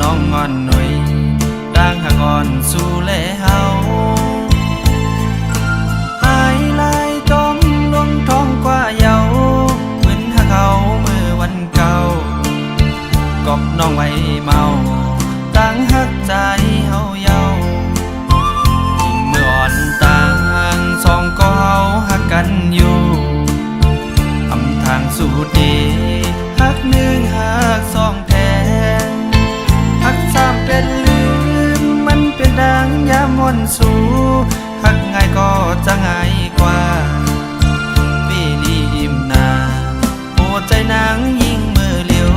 น้องงอนหน่อยร่างหักอ่อนสู่แลเฮาหายลายจมลงท้องกว่าเยาเหมือนหักเขาเมื่อวันเก่ากอบน้องไว้เมาตั้งหักใจเฮาเยายิ่งเมื่ออ่อนต่างสองก็เฮาหักกันอยู่อำทางสู่ดีหักหนึ่งหักสองแท้หักสามเป็นลืมมันเป็นดังยามวนสู่หักง่ายก็จะง่ายกว่าปีนี้อิ่มนาโอ้ใจนางยิ่งมือเลี้ยว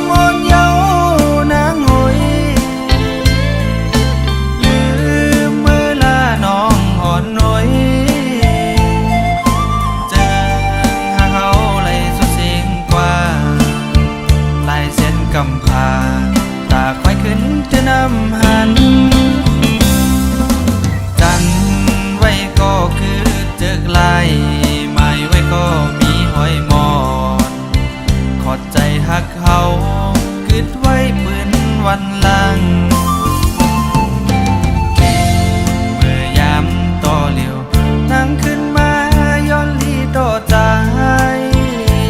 มนเยานางหอยลืมเมื่อลาน้องอ่อนหน่อยเจอหาเขาไหลสุดเสียงกว่าลายเส้นกำพาตาควายขึ้นจะนำหันจันไว้ก็คือเจอกลายไม่ไว้ก็มีหอยมอนขอดใจหักเขาคิดไว้ปืนวันหลังเมื่อยามต่อเหลียวนั่งขึ้นมาย้อนลีต่อใจ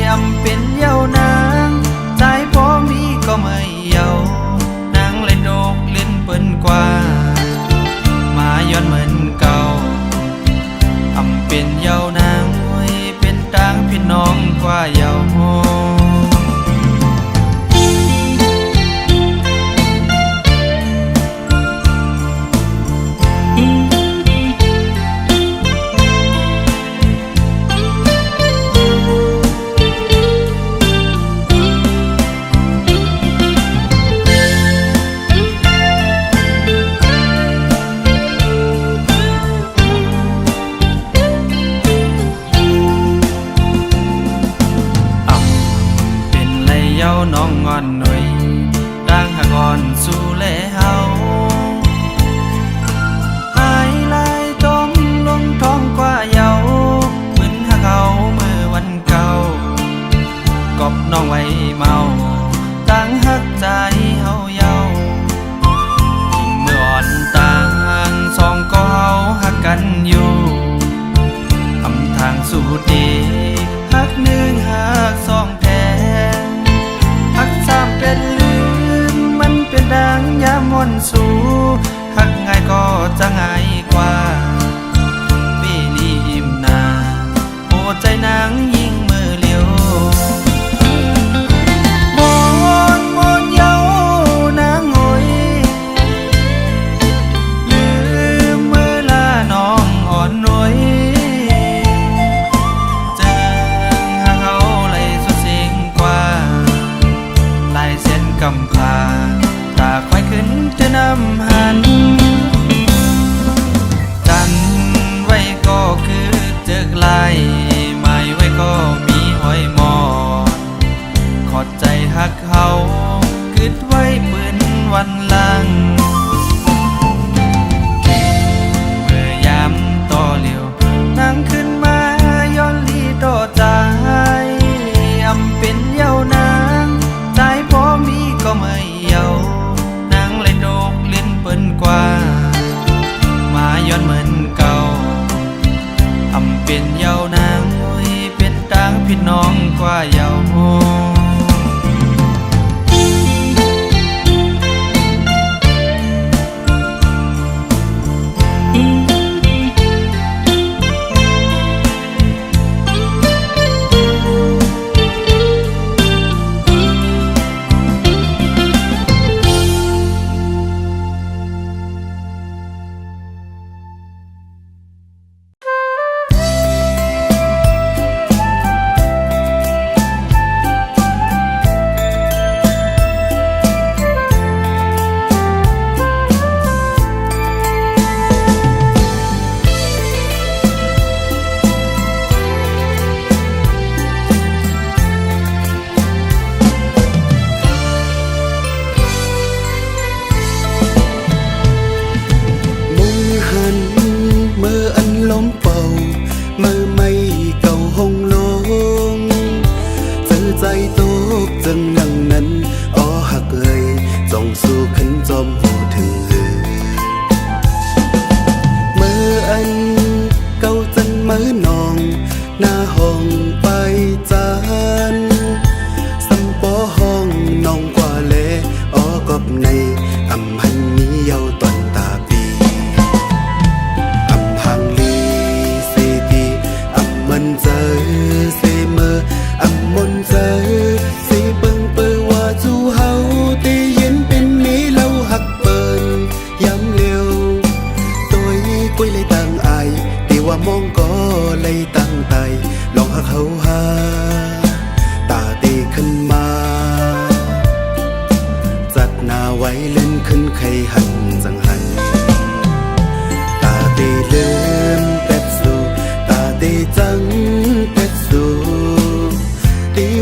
อำเป็นเยาวนางใจพอมีก็ไม่เยานางเล่นโดกเล่นเปิ้นกว่ามาย้อนเหมือนเก่าอำเป็นเยาวนางไว้เป็นต่างพี่น้องกว่าเยาน้องงอนหน่อยร่างหักอ่อนสู่แลเฮาหายลายจมลงท้องกว่าเยาเหมือนหักเขาเมื่อวันเก่ากอบน้องไว้เมาตั้งหักใจเฮาเยายิ่งเมื่ออ่อนต่างสองก็เฮาหักกันอยู่อำทางสู่ดีหักหนึ่งหักสองแท้หักสามเป็นลืมมันเป็นดังยามวนสู่หักง่ายก็จะง่ายกว่าปีนี้อิ่มนาโอ้ใจนางยิ่งมือเลี้ยวมนเยานางหอยลืมเมื่อลาน้องอ่อนหน่อยเจอหาเขาไหล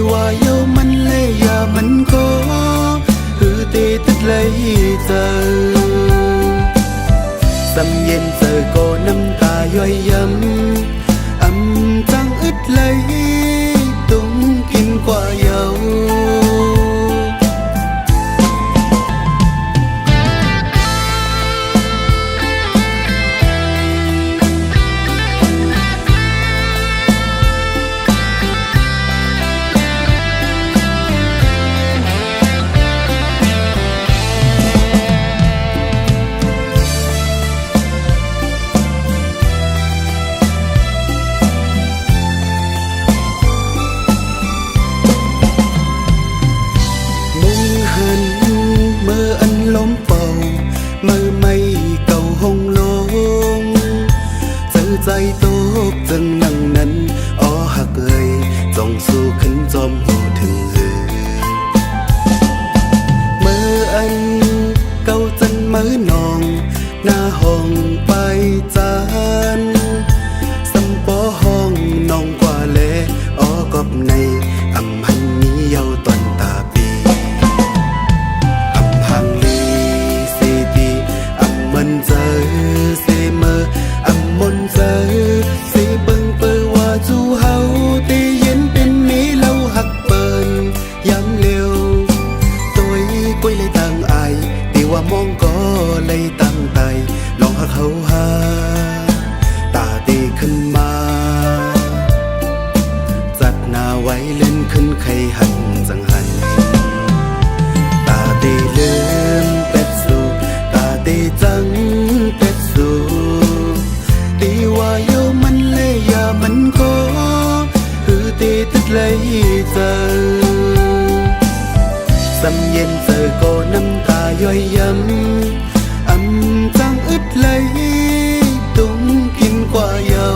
ว่าเยามันเลยอย่ามันก็เตตึกเลยเจอสำเย็นเจอก็น้ำตาย่อยย้ำจังอึดเลยตุ้งกินกว่าเยใจตกจังนั่งนั้นอ๋อหักเอ่ยจงสู้ขึ้นจอมหูถึงเมื่ออันเก่าจันเมื่อนองหน้าห้องไปจานสัมปอห้องน้องกว่าแลอ๋อกอบในหันนี้เยาตอนตาปีพังลีเสตีมันเจอเสเมอมนเจอสิเบิ่งเปิว่าจูเฮาตีเย็นเป็นมีเล่าหักเปิ้นย้ำเร็วตัวกุ้ยเลยตั้งอายตีว่ามองก็เลยตั้งใจลองหักเขาหาตาตีขึ้นมาจัดหน้าไว้เล่นขึ้นใครหันจังหันตาตีลืมเป็ดสูตาตีจังเป็ดสูตีว่าเยามันเลยอย่ามันก็ตีตึกเลยเจอสำเย็นเจอก็น้ำตาย่อยย้ำจังอึดเลยตุ้งกินกว่าเยา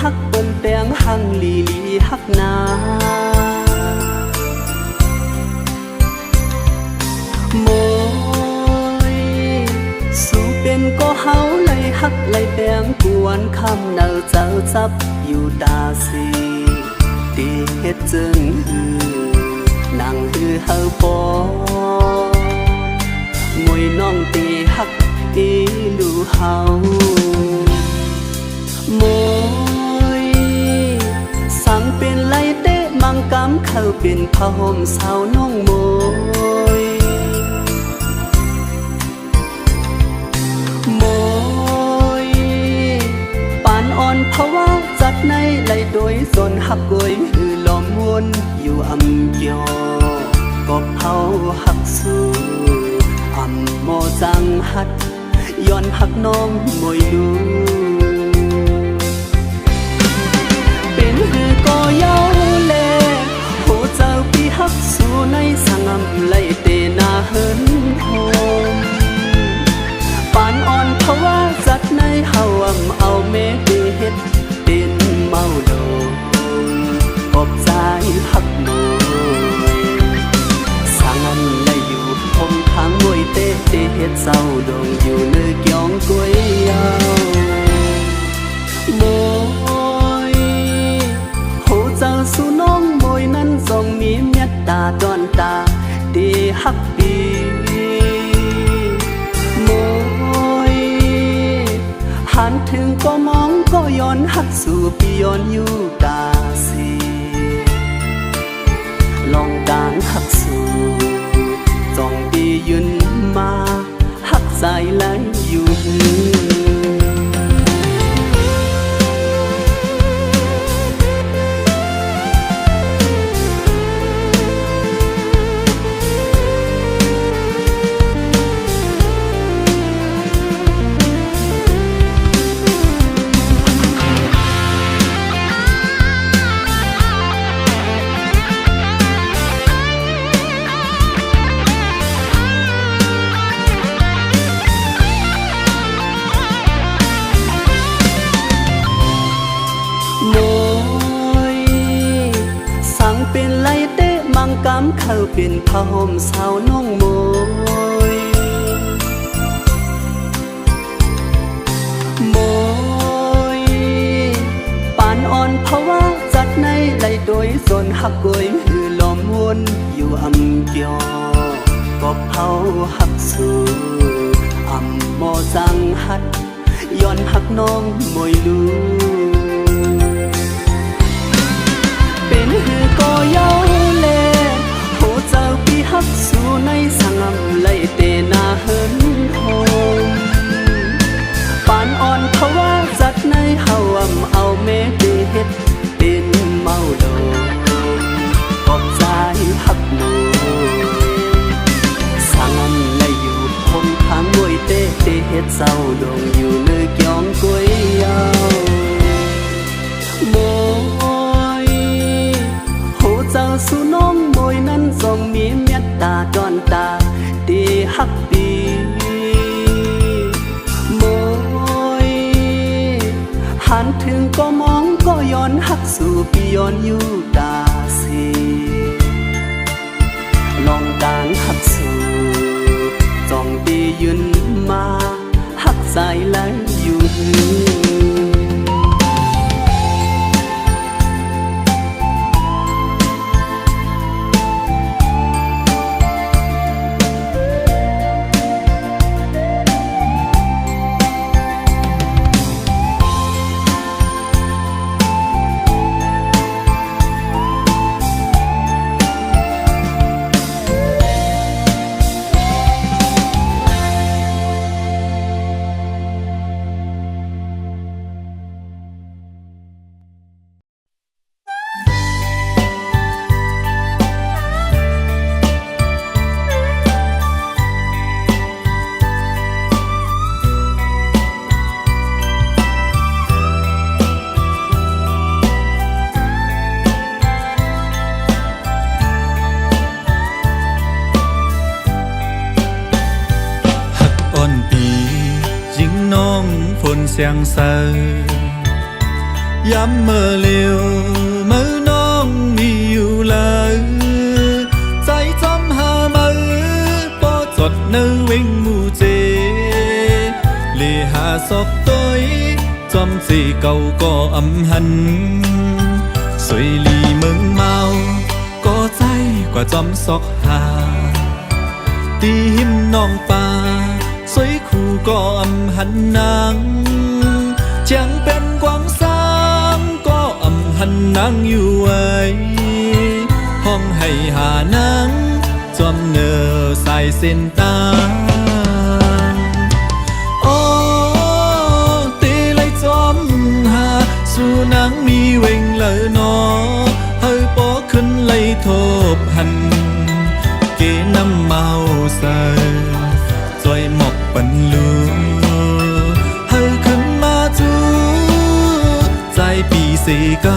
ฮักเปิ้นแปลงหังลีลีฮักนาโมยสู่เป็นก็เฮาเลยฮักเลยแปลงกวนคำเนาเจ้าจับอยู่ตาสีตีเฮ็ดจึงนั่งเฮาปอมวยน้องตีฮักตีลูเฮาโมสั่งเป็นไล่เตะมังกำเข้าเป็นผ้าห่มสาวน้องโมยโมยปานอ่อนเพราะว่าจัดในไล่โดยสนหักกวยลมวนอยู่เกี่ยวก็เฮาหักสู้โมจังหัดย้อนหักน้องมวยลูเป็นก็เย้าแลโหเจ้าปีฮักสู่ในสงำไล่เตนาเฮินโฮมปานอ่อนเพราะว่าจัดในเฮาเอาเมเดเฮ็ดเป็นเมาโดกบใจฮักโมยสงำไล่อยู่คงทางมวยเตเฮ็ดเศร้าดงอยู่เนื้อเกี่ยงกวยยาวโมเจ้าสู่น้องมวยนั้นทรงมีเมตตาดอนตาดีฮักปีโม ก็มองก็ย้อนหักสู่ปีย้อนอยู่ตาสีลองการหักสู่จองปียืนมาหักใจไหลอยู่เป็นไรเตะมังกำเข้าเป็นผ้าห่มสาวน้องโมยโมยปานอ่อนเพราะว่าจัดในไหลโดยส่วนหักกวยหือลมวนอยู่อำเกียวก็เผาหักสู่อำโมจังหัดย้อนหักน้องมวยลูเป็นหือก็เย้าเล่โหเจ้าปีหักสู่ในสังอำไล่เตนาเฮินโฮมปานอ่อนเพราะว่าจัดในเฮาอำเอาเมเดเฮ็ดเป็นเมาโดกอบใจหักหนูสังอำไล่อยู่คมทางมวยเตเฮ็ดเศร้าดงอยู่เนื้อเกี่ยงกวยยาวโมเจ้าสู่น้องมวยนั้นทรงมีเมตตาดอนตาดีฮักดีมวยหันถึงก็มองก็ย้อนหักสู่ปีย้อนอยู่ตาสีลองการหักสู่จองปียืนมาหักใจไหลอยู่Giang sơ dám mơ liều mơ non miêu lời trái chấm hà mơ bỏ giọt nơi wing mù chê lì hà sọc tôi chấm gì cầu có âm hằn suy lì mừng mau có trái quả chấm sọc hà tim non pa suy khu có âm hằn nắng chẳng bên quang sáng có âm hằn nắng yêu ấy hong hay hà nắng chom nở sai sen ta ô tê lấy chom hà su nắng mi quên lời nó hơi bỏ khấn lấy thộp hành kế năm màu sờ rồi mọc bẩn lúa hơi khấn ma chúใจปีสีกำ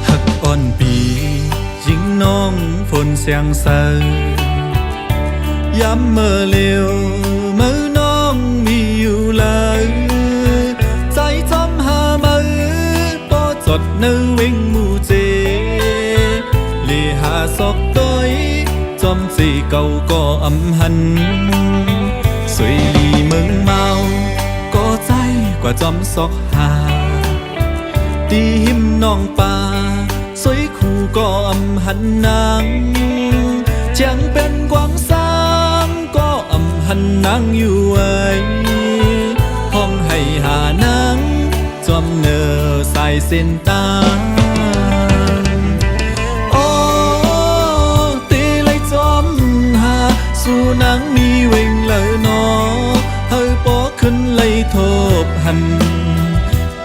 หักอ่อนปียิ่งน้องฝนเสียงเศร้าย้ำเมื่อเลี้ยวเมื่อน้องมีอยู่เลยใจจำหามือปอจดเนื้อวิ่งมูเจ เลหาซอกต้อยจอมสีเก่าก็อำหันสวยลีเมืองเมาก็ใจกว่าจอมซอกหาตีหิมน้องป่าสวยคู่ก็อำหันนางจังเป็นกวางสางก็อำหันนางอยู่ไว้ห้องให้หานางจอมเนอสายเส้นตาโอ้ตีเลยจอมหาสู่นางมีเวงเลยนอเฮาปอขึ้นเลยทบหัน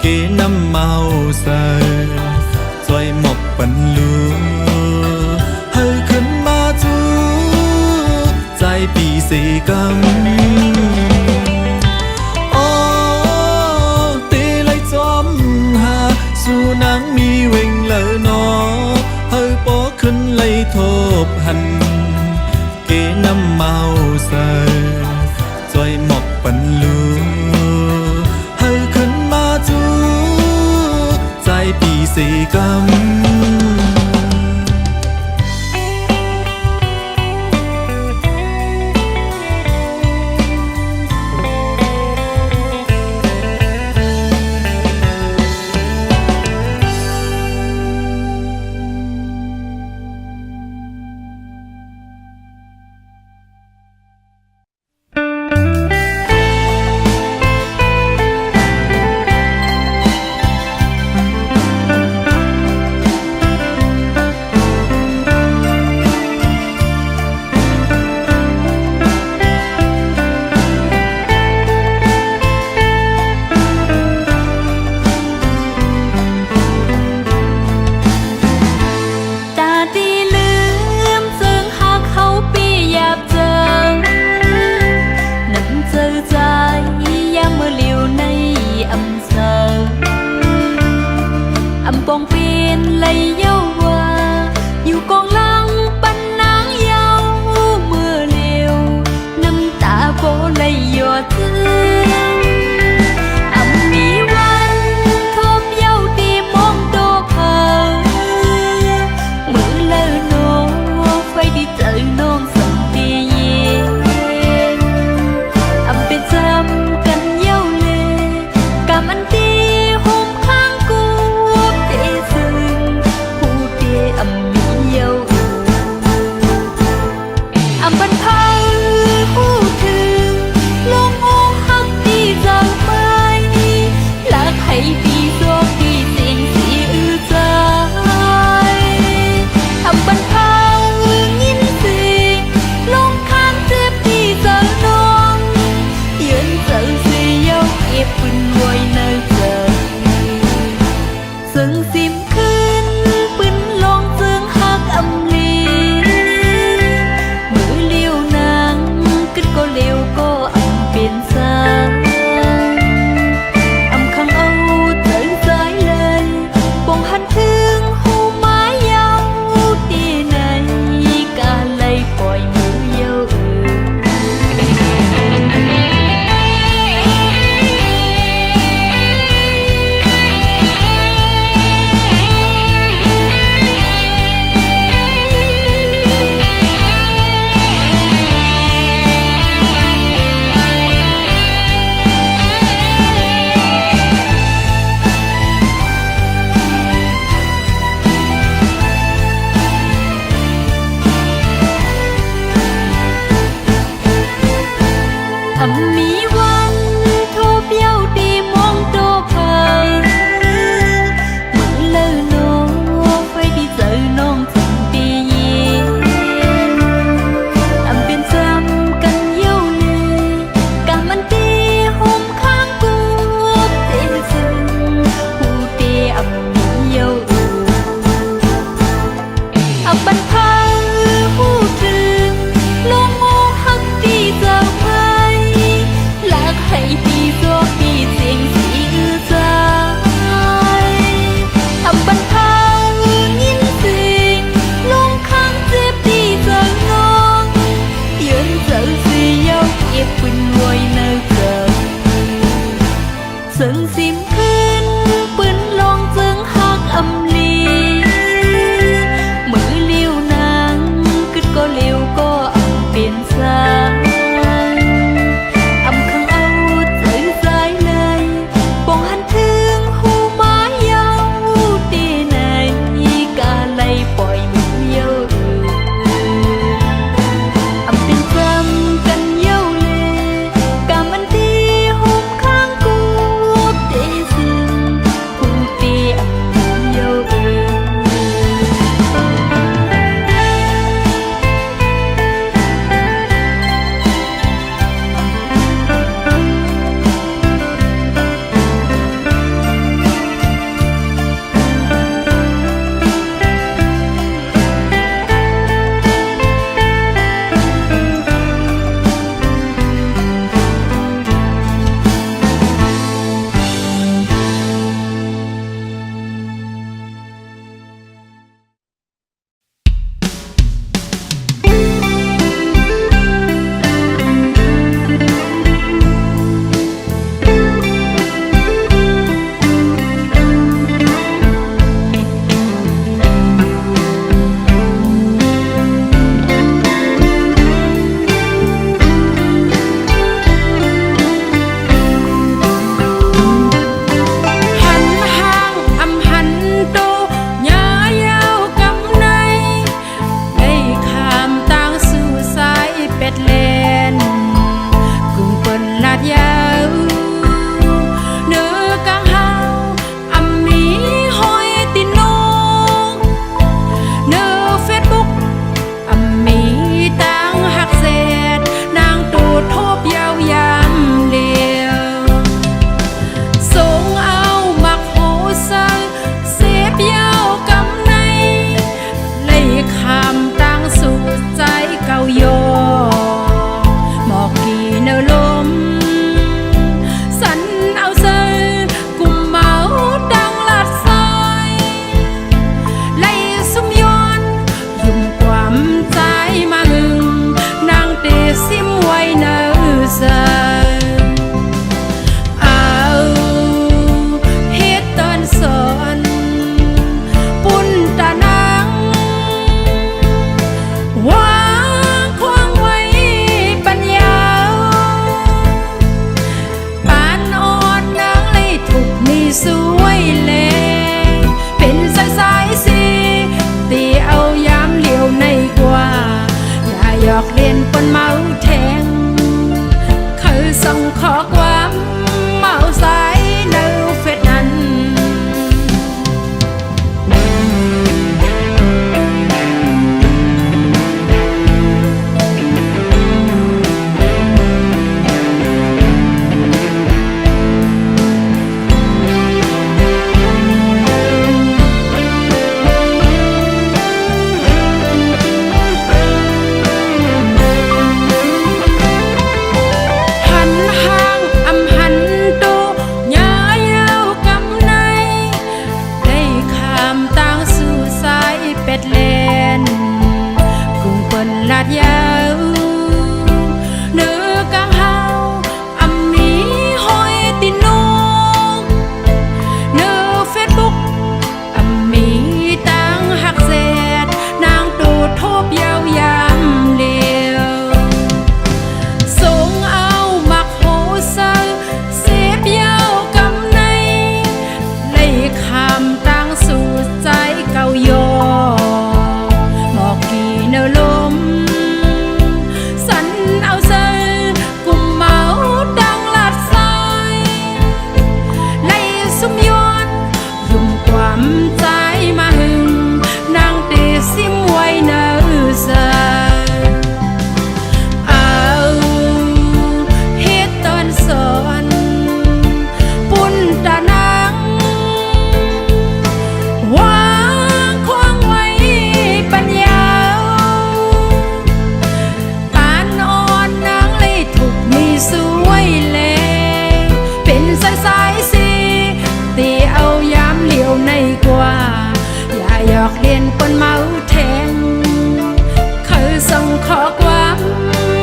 เกน้ำเมาเสยจอยหมกปันลูเฮาขึ้นมาจูใจปีสีกำสู่นางมีเวงเลยนอเฮาปอขึ้นเลยทบหันเกน้ำเมาเสยจอยหมกปันลูเฮาขึ้นมาจูใจปีสีกำบันเทาผู้ถึงลงโอหัก อกเรียนปนเมาแทงเขาส่งขอความ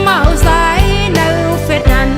เมาสายในเฟซนั้น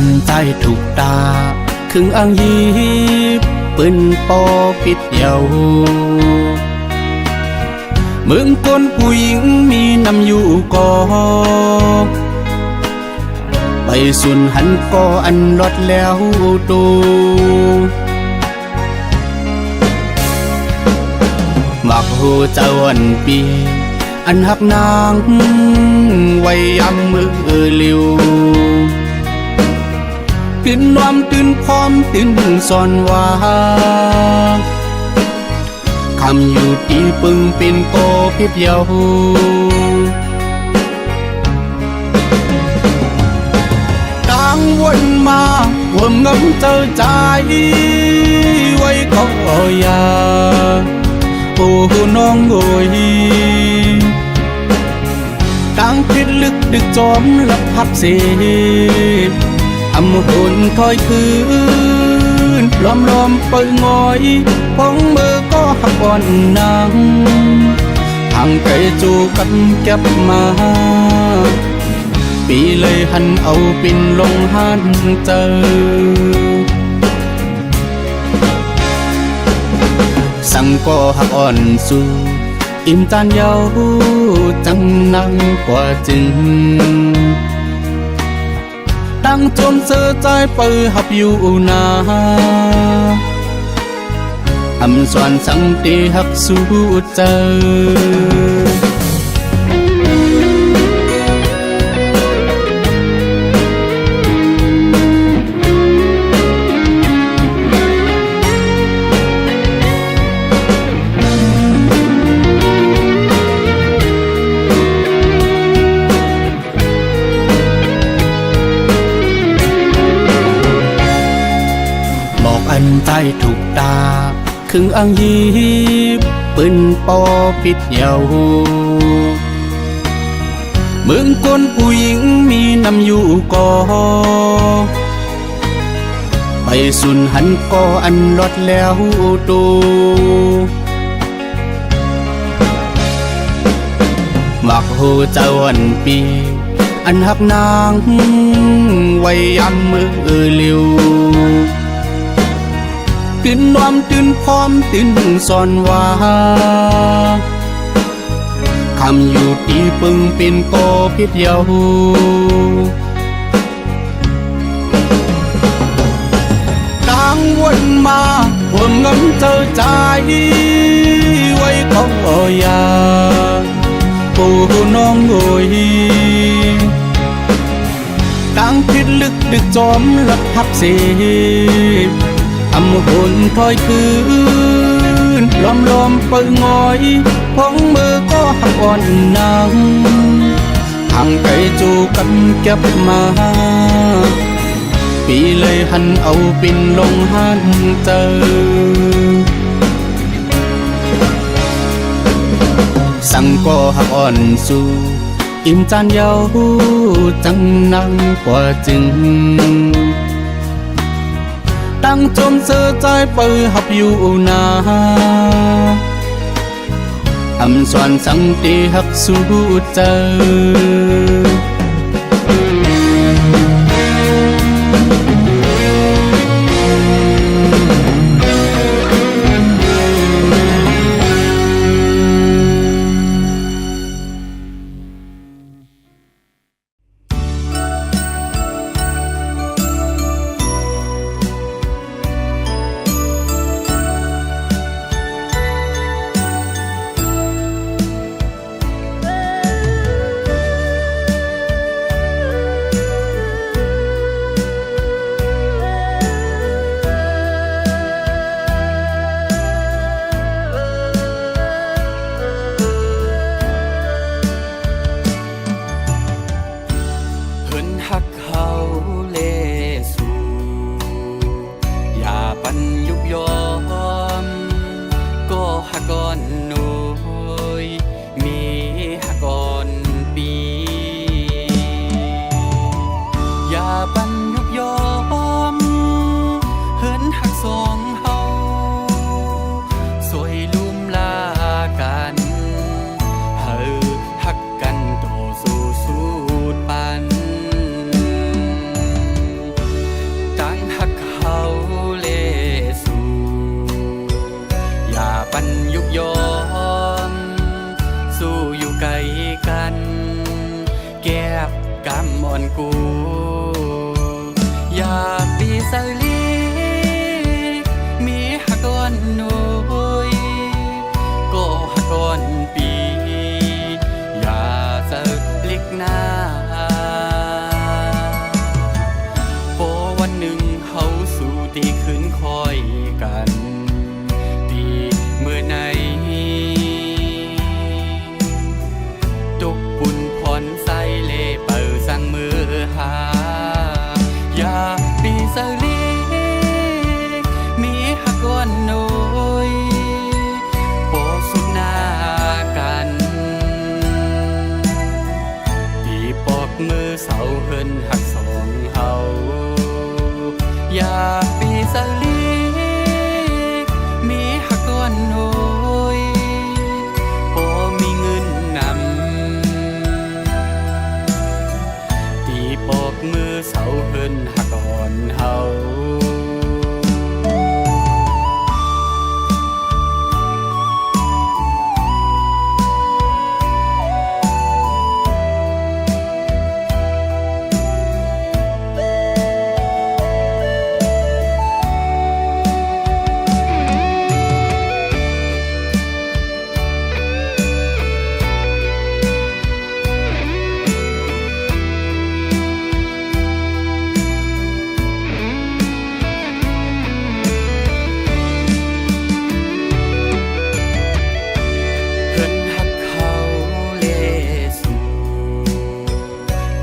นใจถูกตาครึ่งอ่างยีปืนปอปิดเดียวเมืองคนผู้หญิงมีนำอยู่ก่อไปสุนหันก่ออันลดแล้วตูมักหูเจ้าวันปีอันหักนางไว้ยำมือเลิวตื่นนวมตื่นพร้อมตื่นสอนว่าคำอยู่ตีปึงเป็นโกพิบเยาต่างวนมาห่วมงำเจอใจไว้ก็อยาโอ้น้องโอยต่างพิดลึกดึกจอมลับพับเสียอำหุ่นถอยคืนล้อมเปิดงอยพองมือก็หักอ่อนนางทางไกลจูกันเก็บมาปีเลยหันเอาปินลงหันเจอสั่งก็หักอ่อนสู่อิ่มจานเยาจังนังกว่าจึงตั้งจมเสือใจเปิดหับอยู่นาอำสวนสังตีหักสู้เจออันใจถูกตาครึ่งอ่างยีปืนปอปิดเยาเมืองคนผู้หญิงมีนำอยู่ก่อไปสุนหันก่ออันลดแล้วตูมักหูเจ้าวันปีอันหักนางไว้ยำมือเลิวตื่นนวมตื่นพร้อมตื่นสอนว่าคำอยู่ตีปึงเป็นโกพิบเยาต่างวนมาห่วงเงินเจอใจไว้ก็อยาโอ้น้องโอยต่างพิดลึกดึกจอมลับพับเสียอำหุ่นถอยคืนล้อมเปิดงอยพองมือก็หักอ่อนนางทางไกลจูกันเก็บมาปีเลยหันเอาปินลงหันเจอสั่งก็หักอ่อนสู่อิ่มจานเยาจังนังกว่าจึงตั้งจมเสือใจเปิดหับอยู่นาอำสวนสังตีหักสู้เจอ กำอ่อนกูอยากปีเสลีมีหักก่อนหนุยก็หักก่อนปีอย่าเสลิกหน้าโปวันหนึ่งเขาสู่ตีขึ้นคอยกันตีเมื่อไหนตุกปุ่นพรใส่เล่เปิดสั่งมือหาอย่าปีเสลีมีหักก่อนหนุยโปสุดหน้ากันตีปอกมือเสาเฮินหักสองเฮาอย่าปีเสลีมีหักก่อนหนุยโปมีเงินนำตีปอกมือเสาเฮินหักก่อนเฮาเพิ่นหักเขาเลสู่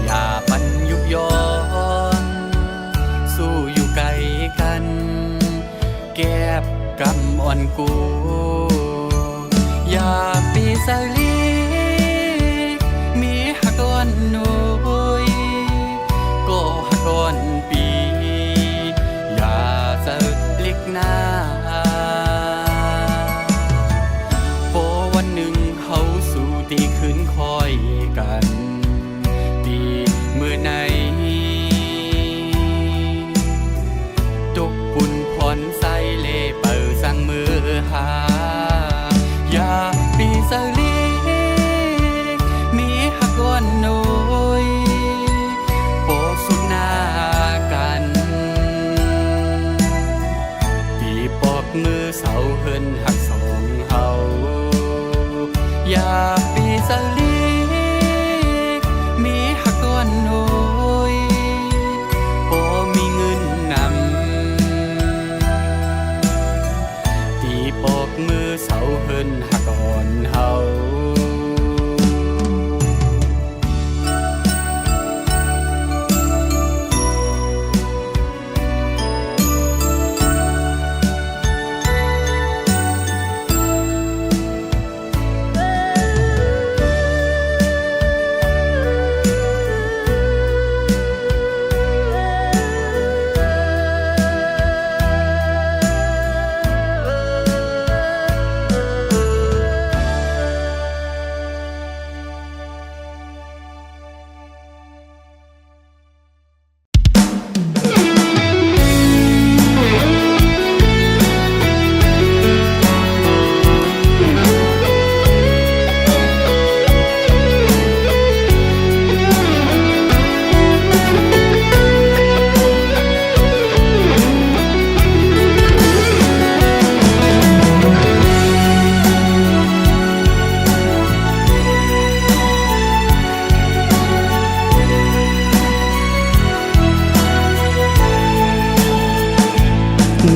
อย่าปันยุบย้อนสู้อยู่ไกลกันแก็บกำอ่อนกูอย่าปีเสลีมีหักก่อนหนุยก็หักก่อนปีอย่าเสลิกหน้าโปวันหนึ่งเขาสู่ตีขึ้นคอยกันตีเมื่อไหนตุกปุ่นพรใส่เล่เปิดสั่งมือหาอย่าปีเสลีมีหักก่อนหนุยโปสุดหน้ากันตีปอกมือเสาเฮินหักสองเฮาอย่าปีเสลีมีหักก่อนหนุยโปมีเงินนำตีปอกมือเสาเฮินหักก่อนเฮา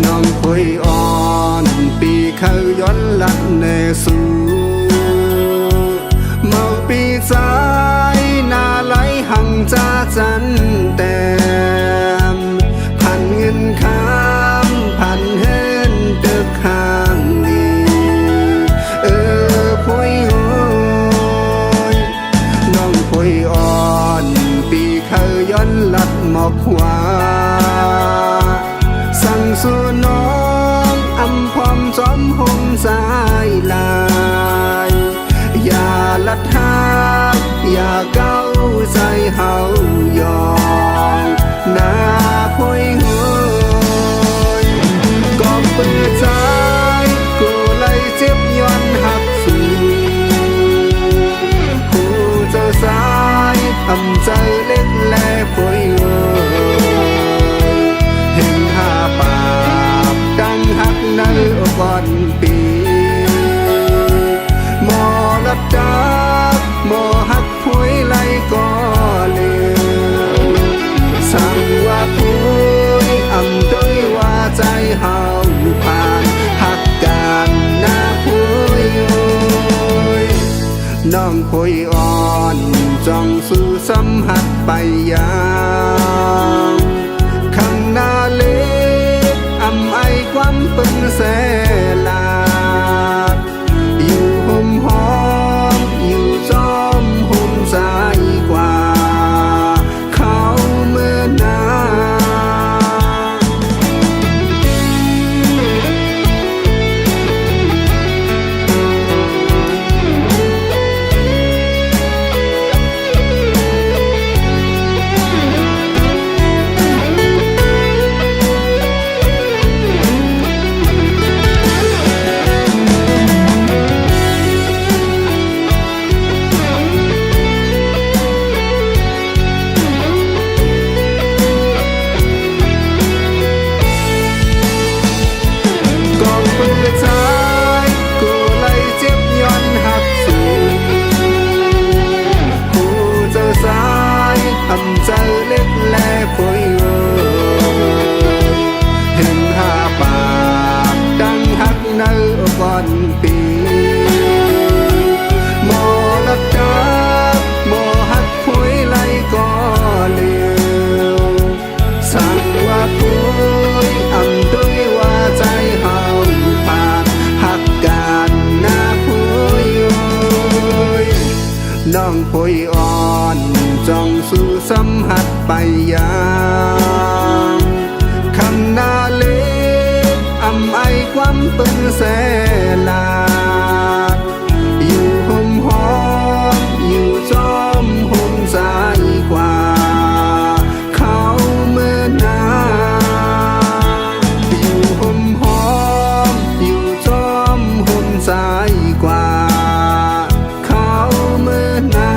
น้องคุยอ่อนปีเขาย้อนหลังเนสู่เมาปีใจนาไหลหังจ้าจันแต้มพันเงินค้ำพันเฮินเตึกข้างดีพุยโอยน้องพุยอ่อนปีเขาย้อนหลักหมอกขวาสั่งสู่น้องอำพอมจอมหงสายลายอย่าลัดทางอย่าเก้าใจเฮายอมนาพุยโหยก็เปิดใจกูเลยเจ็บย้อนหักสู่ผู้เจ้าสายทำใจเล่ น้องพยอ่อนจ้องสู่สัมหัดไปยังข้างหน้าเล็กอำไอความเป็นแสลาดอยู่ห่มหอมอยู่จอมห่มสายกว่าเขาเมื่อนาทำใจเล็กแลพยเห็นหาปากดังหักเนื้อก่อนปีหมอลักดาหมอหักพยไหลก็เลี้ยวสั่งว่าพยอำด้วยว่าใจเฮาปากหักกันหน้าพยน้องพยอ่อนจ้องสู่สัมหัดไปยังข้างหน้าเล็กอำไอความเป็นแสลาดอยู่ห่มหอมอยู่จอมห่มสายกว่าเขาเมื่อนาอยู่ห่มหอมอยู่จอมห่มสายกว่าเขาเมื่อนา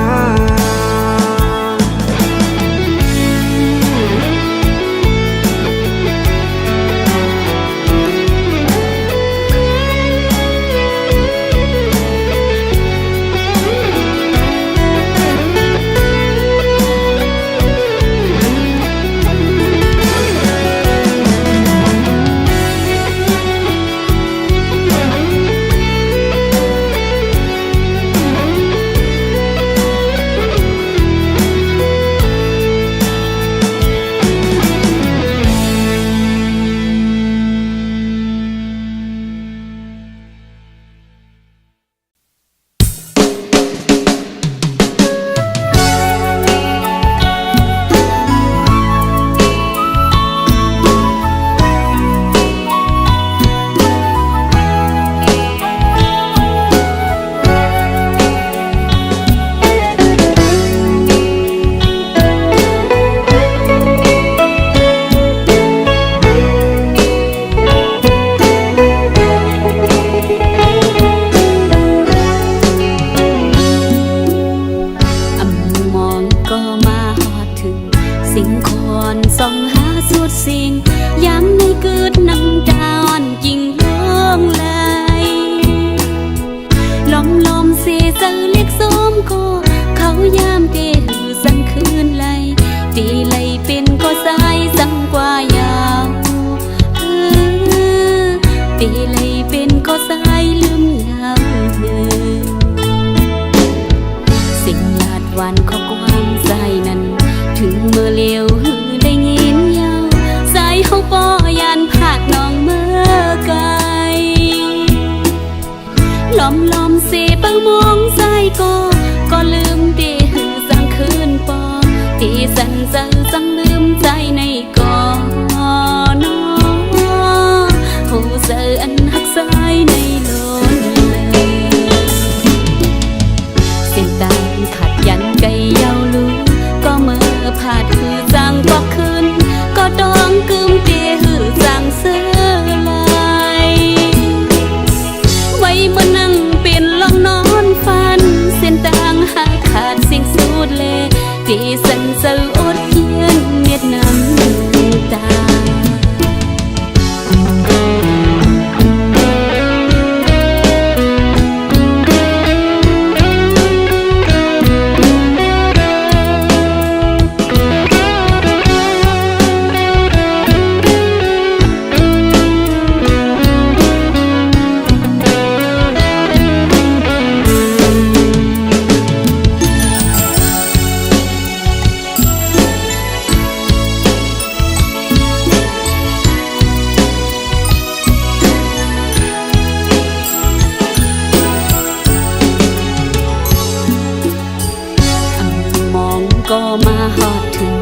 ก็มาหอดถึง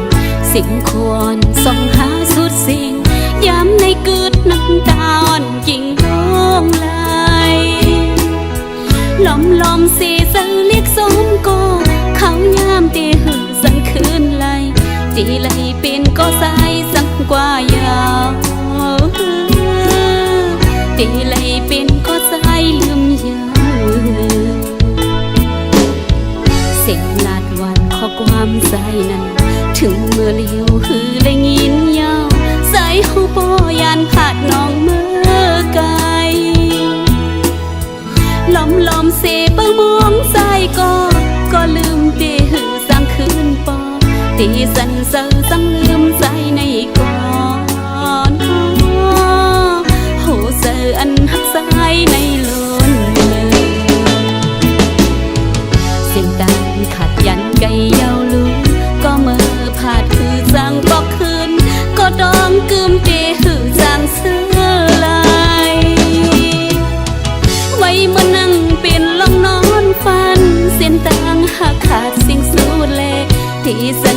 สิ่งควรส่องหาสุดสิ่งย้ำในกึดน้ำตาอ่อนกิ่งร้องไหลลอมสีเสือเรียกสมก็เขายามตีหือสันคืนไหลจีไหลเป็นก็ใสสังกว่ายาวตีไหลเป็นก็ใสลืมยาวเสียงลาดวันข้อความใส่นั้นถึงเมื่อเลี้ยวหือได้ยินยาวใส่หูปอยานผาดน้องเมื่อไกลลอมเสเบิ่งมองใส่ก็ลืมตีหือสังคืนปอตีสันเซอสังลืมใส่ในก่อนโหเซออันหักใส่ในล้นเสียงดังขัดยันไกเยาวลูก็เมื่อผาดคือสังบอกคืนก็ดองกึมเตหือสังเสือลายไว้มานั่งเป็นลองนอนฟันเส้นต่างหักขาดสิ่งสูดแลที่สัน